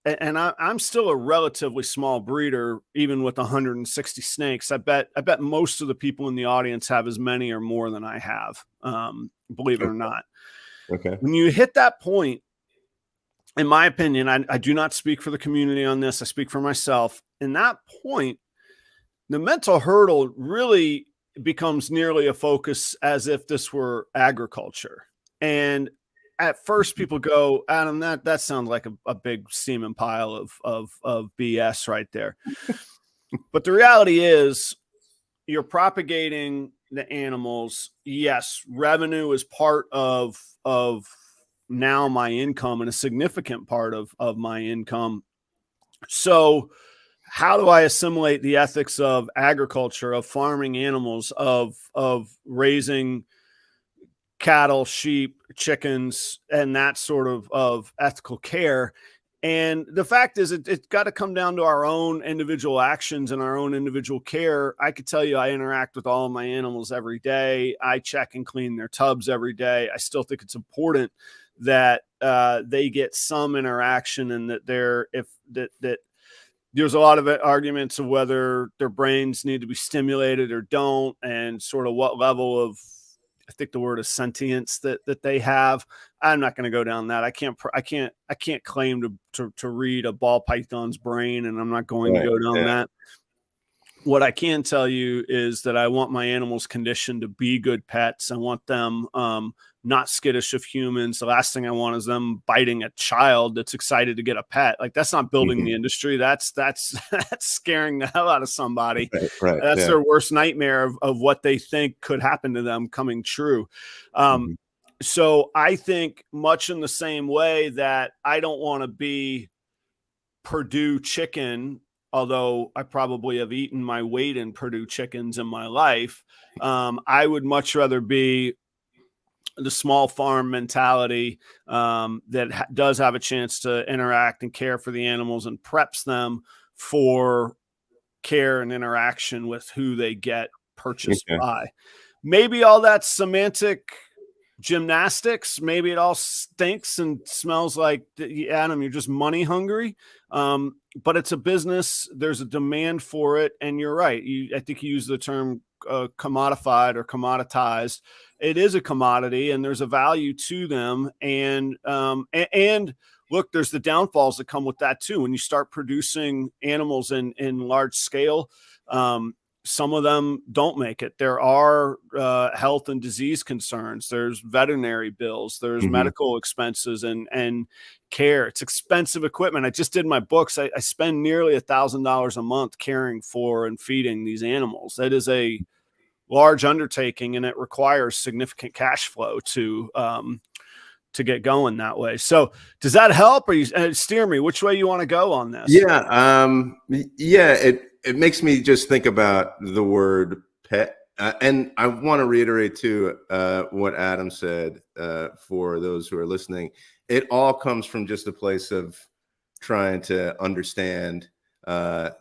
and I'm still a relatively small breeder, even with 160 snakes. I bet most of the people in the audience have as many or more than I have, believe it or not. Okay. When you hit that point, in my opinion, I do not speak for the community on this. I speak for myself. In that point, the mental hurdle really becomes nearly a focus as if this were agriculture. And at first people go, Adam, that sounds like a big steaming pile of BS right there. But the reality is you're propagating the animals. Yes, revenue is part of now my income, and a significant part of my income. So how do I assimilate the ethics of agriculture, of farming animals, of raising cattle, sheep, chickens, and that sort of ethical care? And the fact is, it's got to come down to our own individual actions and our own individual care. I could tell you I interact with all of my animals every day. I check and clean their tubs every day. I still think it's important that they get some interaction, and that there's a lot of arguments of whether their brains need to be stimulated or don't, and sort of what level of, I think the word is sentience that they have. I'm not going to go down that. I can't claim to read a ball python's brain, and I'm not going to go down that. What I can tell you is that I want my animals conditioned to be good pets. I want them not skittish of humans. The last thing I want is them biting a child that's excited to get a pet. Like, that's not building the industry. That's scaring the hell out of somebody. Right. That's their worst nightmare of what they think could happen to them coming true. So I think much in the same way that I don't want to be Purdue chicken, although I probably have eaten my weight in Purdue chickens in my life. I would much rather be the small farm mentality that does have a chance to interact and care for the animals and preps them for care and interaction with who they get purchased by. Maybe all that semantic gymnastics, maybe it all stinks and smells like, Adam, you're just money hungry. But it's a business. There's a demand for it. And you're right. I think you use the term commodified or commoditized. It is a commodity, and there's a value to them. And look, there's the downfalls that come with that too. When you start producing animals in large scale, some of them don't make it. There are health and disease concerns. There's veterinary bills. There's medical expenses and care. It's expensive equipment. I just did my books. I spend nearly $1,000 a month caring for and feeding these animals. That is a large undertaking, and it requires significant cash flow to get going that way. So does that help, or you steer me which way you want to go on this? Yeah. It makes me just think about the word pet. And I want to reiterate too what Adam said for those who are listening. It all comes from just a place of trying to understand,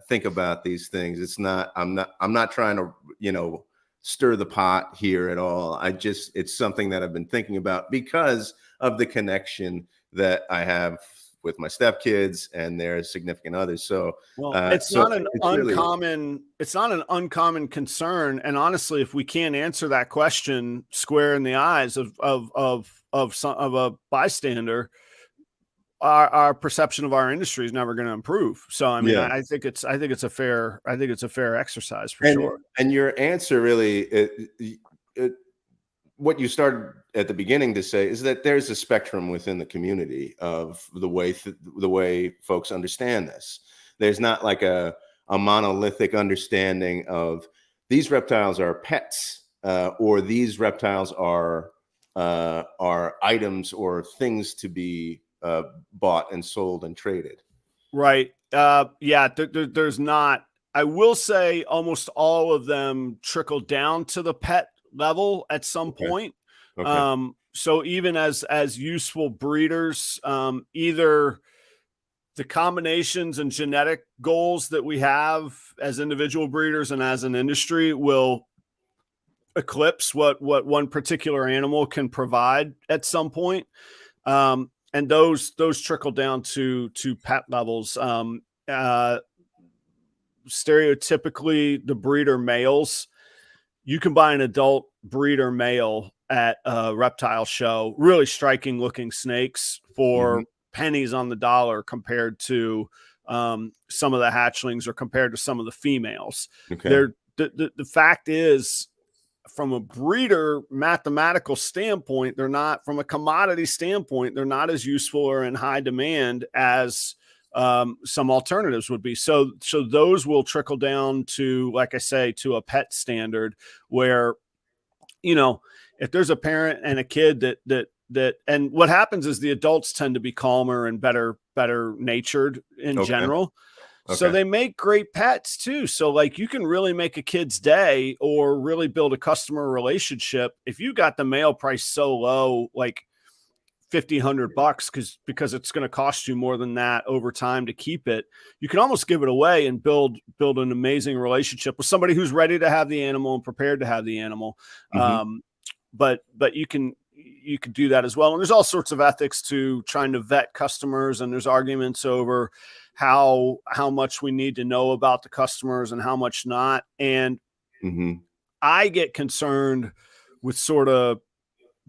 think about these things. It's not. I'm not trying to stir the pot here at all. It's something that I've been thinking about because of the connection that I have with my stepkids and their significant others. So, it's not an uncommon concern. And honestly, if we can't answer that question square in the eyes of a bystander, our perception of our industry is never going to improve. So, I mean, I think it's a fair exercise for sure. And your answer really, what you started at the beginning to say is that there's a spectrum within the community of the way folks understand this. There's not like a monolithic understanding of these reptiles are pets, or these reptiles are items or things to be bought and sold and traded. Right. There's not. I will say almost all of them trickle down to the pet level at some point. Okay. So even as useful breeders, either the combinations and genetic goals that we have as individual breeders and as an industry will eclipse what one particular animal can provide at some point. And those trickle down to pet levels. Stereotypically, the breeder males, you can buy an adult breeder male at a reptile show, really striking looking snakes for pennies on the dollar compared to some of the hatchlings or compared to some of the females. Okay. The fact is, from a breeder mathematical standpoint, they're not, from a commodity standpoint, they're not as useful or in high demand as some alternatives would be. So those will trickle down to, like I say, to a pet standard where, if there's a parent and a kid that, and what happens is the adults tend to be calmer and better natured in general. Okay. So they make great pets too. So like you can really make a kid's day or really build a customer relationship if you got the male price so low, like $50-$100 because it's going to cost you more than that over time to keep it. You can almost give it away and build an amazing relationship with somebody who's ready to have the animal and prepared to have the animal. But you can do that as well. And there's all sorts of ethics to trying to vet customers, and there's arguments over how much we need to know about the customers and how much not. And I get concerned with sort of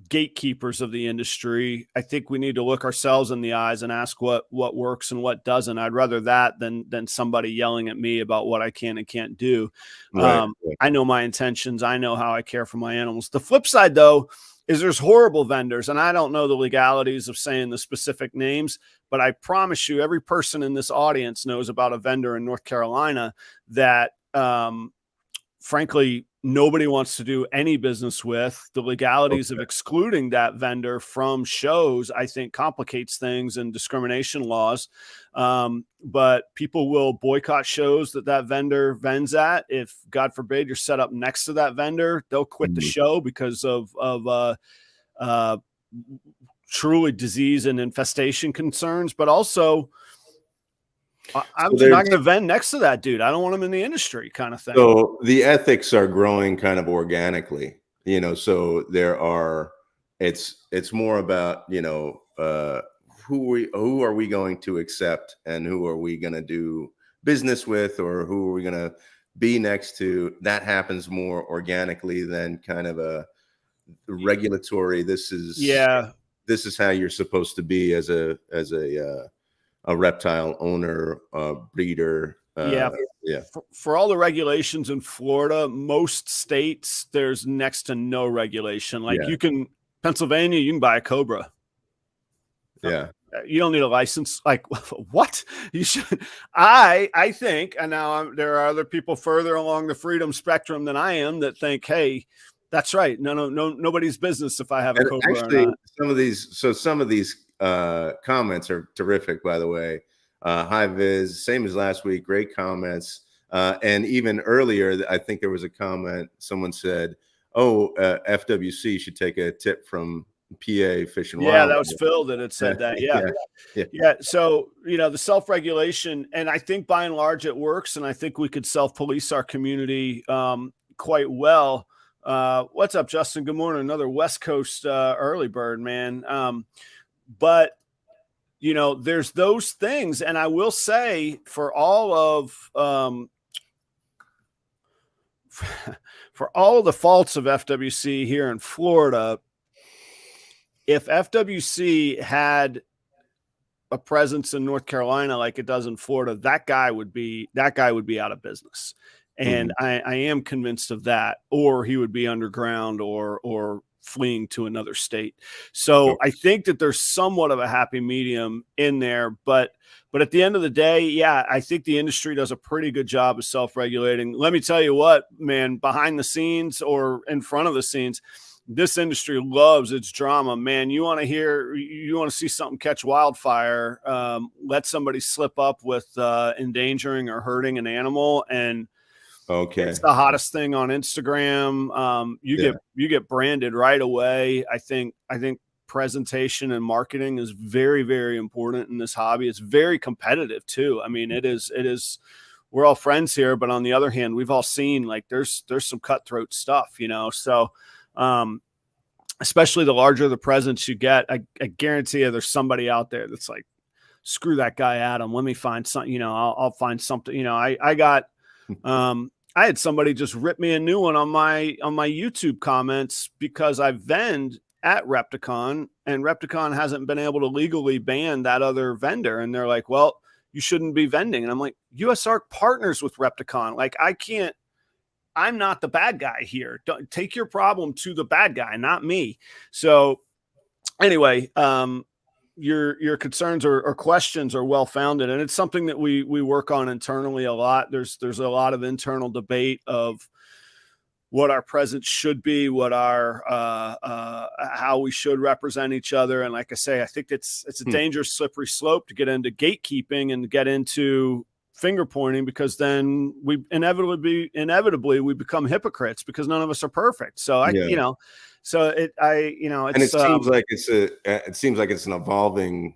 gatekeepers of the industry. I think we need to look ourselves in the eyes and ask what works and what doesn't. I'd rather that than somebody yelling at me about what I can and can't do. Right. I know my intentions. I know how I care for my animals. The flip side, though, is there's horrible vendors, and I don't know the legalities of saying the specific names, but I promise you every person in this audience knows about a vendor in North Carolina that, frankly, nobody wants to do any business with. The legalities of excluding that vendor from shows, I think, complicates things and discrimination laws. But people will boycott shows that vendor vends at. If, God forbid, you're set up next to that vendor, they'll quit the show because of truly disease and infestation concerns. But also, I'm not going to vend next to that dude. I don't want him in the industry, kind of thing. So the ethics are growing kind of organically, so there are, it's more about, who are we going to accept and who are we going to do business with, or who are we going to be next to? That happens more organically than kind of a regulatory. This is how you're supposed to be as a reptile owner, breeder. For all the regulations in Florida, most states, there's next to no regulation. Like Pennsylvania, you can buy a cobra. Yeah. you don't need a license. Like, what? You should. I think, and now there are other people further along the freedom spectrum than I am that think, hey, that's right. No, nobody's business if I have a Cobra actually, or not. some of these comments are terrific, by the way. Hi, Viz. Same as last week. Great comments. And even earlier, I think there was a comment. Someone said, "Oh, FWC should take a tip from PA Fish and Wildlife." Yeah, that was Phil that had said that. Yeah. So, the self-regulation, and I think by and large it works, and I think we could self-police our community quite well. What's up, Justin? Good morning. Another West Coast early bird, man. But there's those things, and I will say for all of the faults of FWC here in Florida, if FWC had a presence in North Carolina like it does in Florida, that guy would be out of business. And I am convinced of that, or he would be underground or fleeing to another state. So I think that there's somewhat of a happy medium in there, but at the end of the day, yeah, I think the industry does a pretty good job of self-regulating. Let me tell you what, man, behind the scenes or in front of the scenes, this industry loves its drama, man. You want to see something catch wildfire, let somebody slip up with endangering or hurting an animal, and it's the hottest thing on Instagram. You get branded right away. I think presentation and marketing is very, very important in this hobby. It's very competitive too. I mean, it is, we're all friends here, but on the other hand, we've all seen like there's some cutthroat stuff, so, especially the larger the presence you get, I guarantee you there's somebody out there that's like, screw that guy, Adam. Let me find something, I'll find something, I had somebody just rip me a new one on my YouTube comments because I vend at Repticon, and Repticon hasn't been able to legally ban that other vendor. And they're like, well, you shouldn't be vending. And I'm like, USARK partners with Repticon. Like, I'm not the bad guy here. Don't take your problem to the bad guy, not me. So anyway, your concerns or questions are well-founded, and it's something that we work on internally a lot. There's a lot of internal debate of what our presence should be, what our how we should represent each other. And like I say, I think it's a dangerous slippery slope to get into gatekeeping and get into finger pointing, because then we inevitably we become hypocrites because none of us are perfect. So it seems like it's an evolving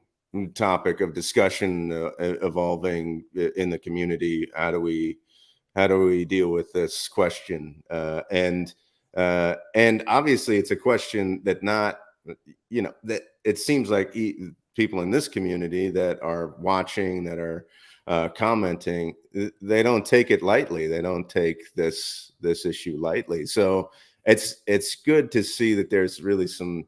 topic of discussion, evolving in the community. How do we deal with this question? And obviously it's a question that that it seems like people in this community that are watching, that are commenting, they don't take it lightly. They don't take this issue lightly. So it's good to see that there's really some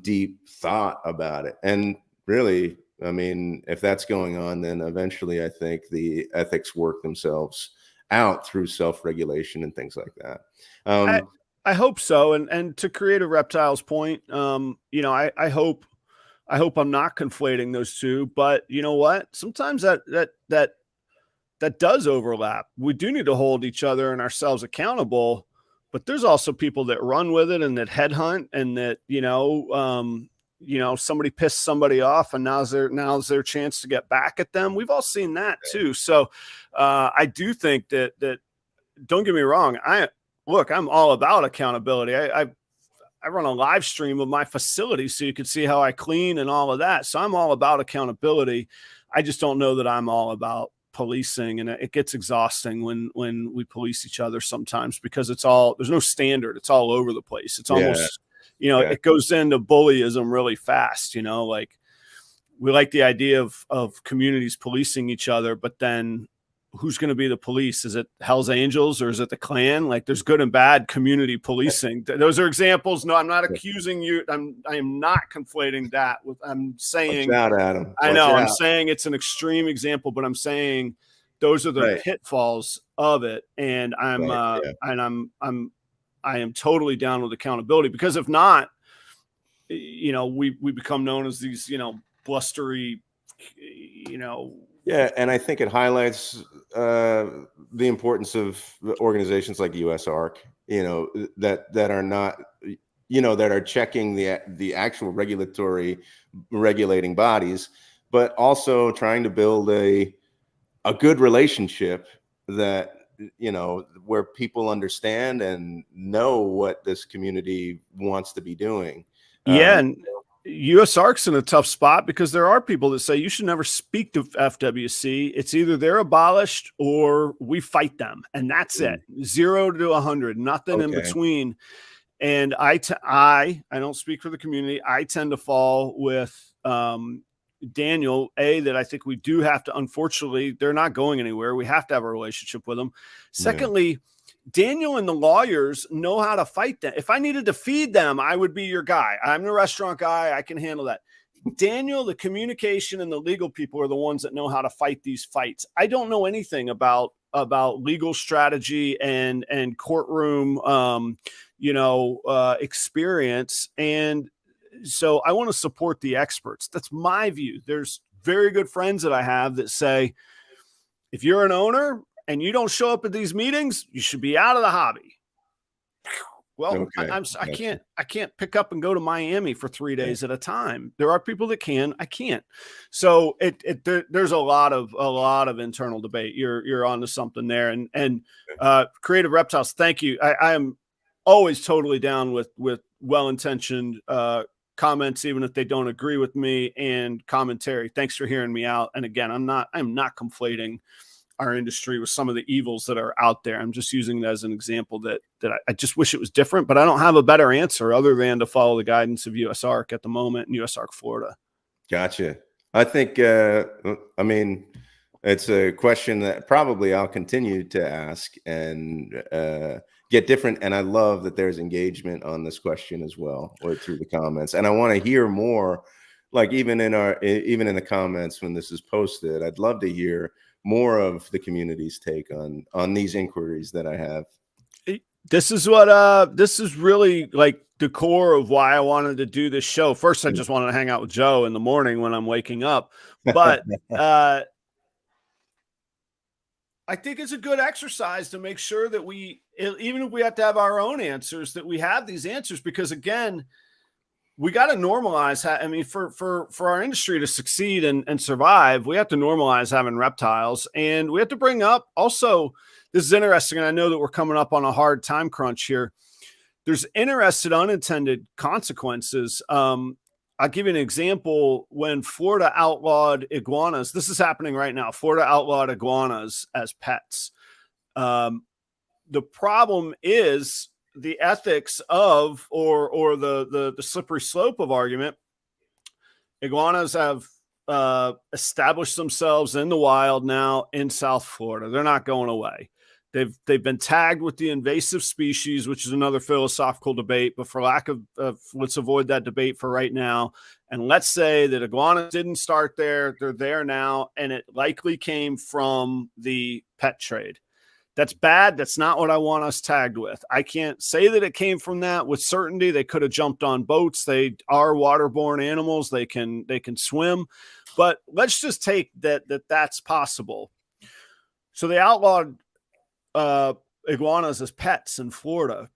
deep thought about it. And really, I mean, if that's going on, then eventually I think the ethics work themselves out through self-regulation and things like that. I hope so. And to create a reptiles point, I hope I'm not conflating those two, but you know what? Sometimes that does overlap. We do need to hold each other and ourselves accountable, but there's also people that run with it and that headhunt, and that, somebody pissed somebody off and now's their chance to get back at them. We've all seen that too. So I do think that don't get me wrong. I'm all about accountability. I run a live stream of my facility so you can see how I clean and all of that. So I'm all about accountability. I just don't know that I'm all about policing, and it gets exhausting when we police each other sometimes, because there's no standard. It's all over the place. It's almost, it goes into bullyism really fast, like we like the idea of communities policing each other, but then who's going to be the police? Is it Hell's Angels or is it the Klan? Like, there's good and bad community policing. Those are examples. No, I'm not accusing you. I am not conflating that with, I'm saying, watch out, Adam. I know I'm saying it's an extreme example, but I'm saying those are the pitfalls of it. And I am totally down with accountability, because if not, we become known as these, blustery, Yeah, and I think it highlights the importance of organizations like USARK, that are not, that are checking the actual regulating bodies, but also trying to build a good relationship that, where people understand and know what this community wants to be doing. Yeah, and USARK's in a tough spot because there are people that say you should never speak to FWC. It's either they're abolished or we fight them, and that's it. 0 to 100, nothing in between. And I don't speak for the community. I tend to fall with Daniel, that I think we do have to, unfortunately, they're not going anywhere. We have to have a relationship with them. Secondly, Daniel and the lawyers know how to fight them. If I needed to feed them, I would be your guy. I'm the restaurant guy. I can handle that. Daniel, the communication and the legal people are the ones that know how to fight these fights. I don't know anything about legal strategy and courtroom, experience. And so I want to support the experts. That's my view. There's very good friends that I have that say, if you're an owner and you don't show up at these meetings, you should be out of the hobby. Well, I can't pick up and go to Miami for 3 days at a time. There are people that can, I can't. So there's a lot of internal debate. You're onto something there. And Creative Reptiles, thank you. I am always totally down with well-intentioned comments, even if they don't agree with me, and commentary. Thanks for hearing me out. And again, I'm not conflating our industry with some of the evils that are out there. I'm just using it as an example that I just wish it was different, but I don't have a better answer other than to follow the guidance of USARK at the moment in USARK Florida. Gotcha. I think, it's a question that probably I'll continue to ask and get different. And I love that there's engagement on this question as well, or through the comments. And I want to hear more, like even in the comments when this is posted, I'd love to hear more of the community's take on these inquiries that I have. This is really like the core of why I wanted to do this show. First, I just wanted to hang out with Joe in the morning when I'm waking up, but I think it's a good exercise to make sure that even if we have to have our own answers, that we have these answers, because again, we got to normalize. For our industry to succeed and survive, we have to normalize having reptiles, and we have to bring up also, this is interesting. And I know that we're coming up on a hard time crunch here. There's interested unintended consequences. I'll give you an example. When Florida outlawed iguanas, this is happening right now. Florida outlawed iguanas as pets. The problem is the ethics of, or the slippery slope of argument. Iguanas have established themselves in the wild now in South Florida. They're not going away. They've been tagged with the invasive species, which is another philosophical debate, but for lack of let's avoid that debate for right now. And let's say that iguanas didn't start there. They're there now, and it likely came from the pet trade. That's bad. That's not what I want us tagged with. I can't say that it came from that with certainty. They could have jumped on boats. They are waterborne animals. They can swim, but let's just take that's possible. So they outlawed iguanas as pets in Florida.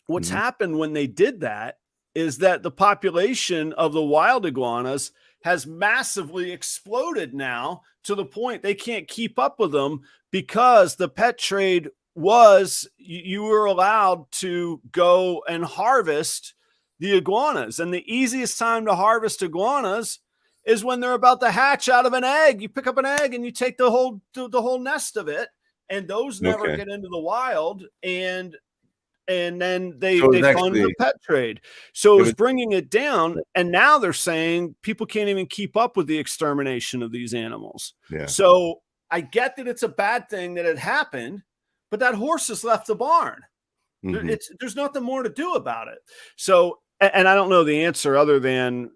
What's happened when they did that is that the population of the wild iguanas has massively exploded now, to the point they can't keep up with them, because the pet trade was, you were allowed to go and harvest the iguanas. And the easiest time to harvest iguanas is when they're about to hatch out of an egg. You pick up an egg and you take the whole nest of it, and those never get into the wild. And then they fund the pet trade. So it was bringing it down. And now they're saying people can't even keep up with the extermination of these animals. Yeah. So I get that it's a bad thing that it happened, but that horse has left the barn. There's nothing more to do about it. So, and I don't know the answer other than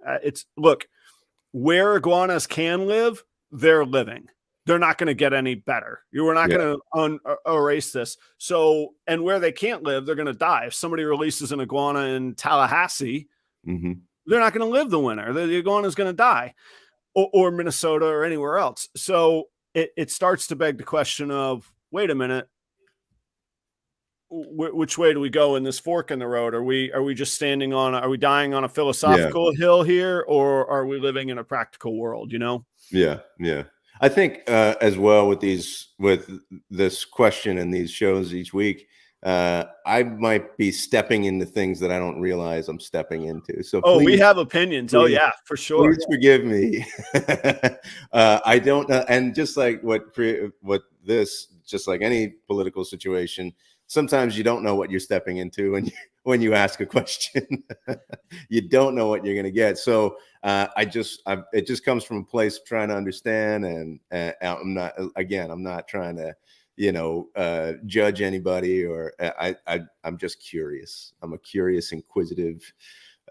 look, where iguanas can live, they're living. They're not going to get any better. We're not going to erase this. So, and where they can't live, they're going to die. If somebody releases an iguana in Tallahassee, they're not going to live the winter. The iguana is going to die, or Minnesota or anywhere else. So it starts to beg the question of, wait a minute, which way do we go in this fork in the road? Are we just are we dying on a philosophical hill here, or are we living in a practical world? Yeah. I think as well with this question and these shows each week, I might be stepping into things that I don't realize I'm stepping into. So we have opinions. Please, yeah, for sure. Please forgive me. I don't know. And just like just like any political situation, sometimes you don't know what you're stepping into when you ask a question. You don't know what you're going to get. So it just comes from a place of trying to understand, and I'm not trying to judge anybody, or I'm just curious. I'm a curious, inquisitive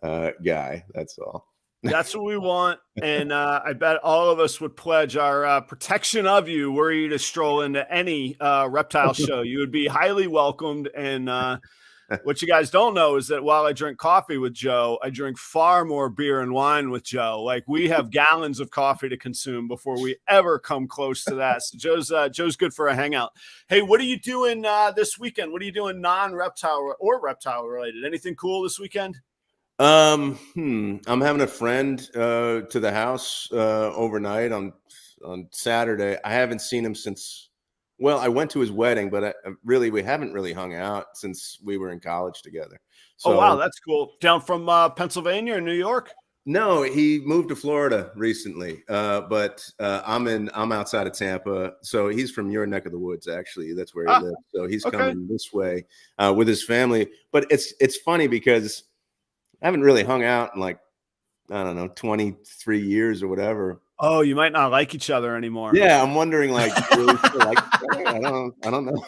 guy. That's all. That's what we want. And I bet all of us would pledge our protection of you were you to stroll into any reptile show. You would be highly welcomed. And what you guys don't know is that while I drink coffee with Joe, I drink far more beer and wine with Joe. Like, we have gallons of coffee to consume before we ever come close to that. So Joe's good for a hangout. Hey, what are you doing this weekend? What are you doing non-reptile or reptile related? Anything cool this weekend? I'm having a friend to the house overnight on Saturday. I haven't seen him since, well, I went to his wedding, but we haven't really hung out since we were in college together. So, oh, wow, that's cool. Down from Pennsylvania or New York? No, he moved to Florida recently, but I'm outside of Tampa, so he's from your neck of the woods. Actually, that's where he lives. So he's coming this way with his family. But it's funny because I haven't really hung out in, like, I don't know, 23 years or whatever. Oh, you might not like each other anymore. Yeah, I'm wondering, like, really, I don't know.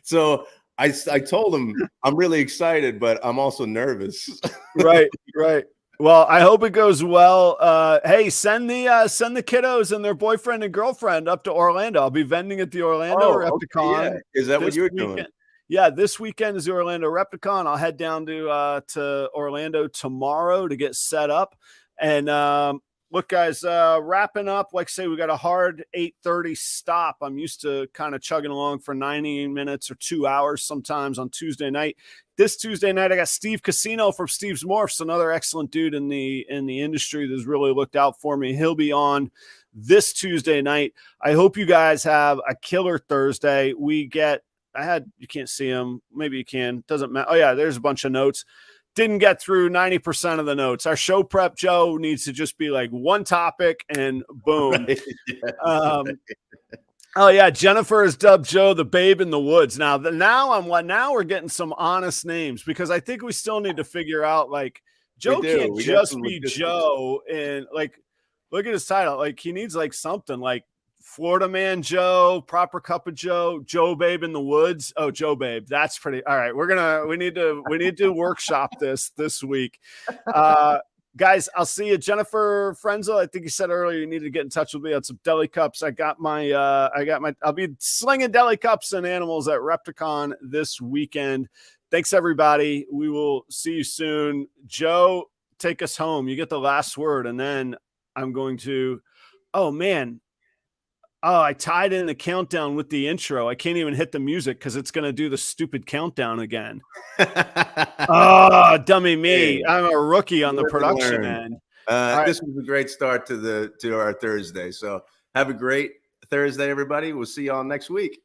So I told him I'm really excited, but I'm also nervous. Right. Well, I hope it goes well. Hey, send the kiddos and their boyfriend and girlfriend up to Orlando. I'll be vending at the Orlando Repticon. Okay, yeah. Is that what you're doing? Yeah, this weekend is the Orlando Repticon. I'll head down to Orlando tomorrow to get set up. And look, guys, wrapping up. Like I say, we got a hard 8:30 stop. I'm used to kind of chugging along for 90 minutes or 2 hours sometimes on Tuesday night. This Tuesday night, I got Steve Casino from Steve's Morphs, another excellent dude in the industry that's really looked out for me. He'll be on this Tuesday night. I hope you guys have a killer Thursday. You can't see them. Maybe you can. Doesn't matter. Oh, yeah, there's a bunch of notes. Didn't get through 90% of the notes. Our show prep, Joe, needs to just be like one topic and boom. Right. Yeah. Oh, yeah, Jennifer has dubbed Joe the babe in the woods. Now we're getting some honest names, because I think we still need to figure out, like, Joe can't just be Joe. And, like, look at his title. Like, he needs, like, something like Florida Man Joe, Proper Cup of Joe, Joe Babe in the Woods. Oh, Joe Babe. That's pretty. All right. We need to workshop this week. Guys, I'll see you. Jennifer Frenzel, I think you said earlier you needed to get in touch with me on some deli cups. I'll be slinging deli cups and animals at Repticon this weekend. Thanks, everybody. We will see you soon. Joe, take us home. You get the last word, and then I'm going to, I tied in the countdown with the intro. I can't even hit the music because it's going to do the stupid countdown again. Oh, dummy me. I'm a rookie on the production end. This was a great start to our Thursday. So have a great Thursday, everybody. We'll see y'all next week.